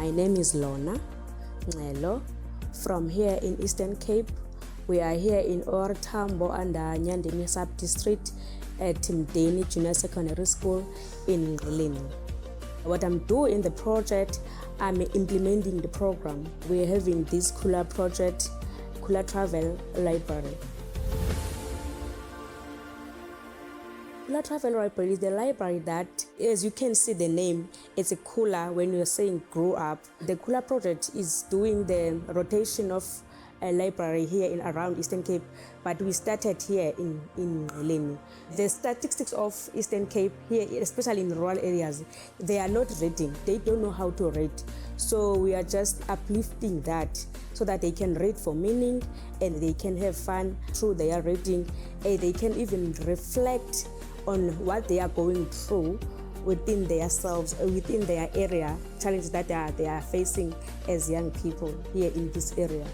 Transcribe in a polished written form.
My name is Lona Ngelo from here in Eastern Cape. We are here in OR Tambo under Nyandeni Sub-District at Mdeni Junior Secondary School in Ngqeleni. What I'm doing in the project, I'm implementing the program. We're having this Kula project, Kula Travel Library. Kula Travel Library is the library that, as you can see the name, it's a Kula when you're saying grow up. The Kula project is doing the rotation of a library here in around Eastern Cape, but we started here in Ngqeleni. The statistics of Eastern Cape here, especially in rural areas, they are not reading. They don't know how to read. So we are just uplifting that so that they can read for meaning and they can have fun through their reading, and they can even reflect on what they are going through within themselves, within their area, challenges that they are facing as young people here in this area.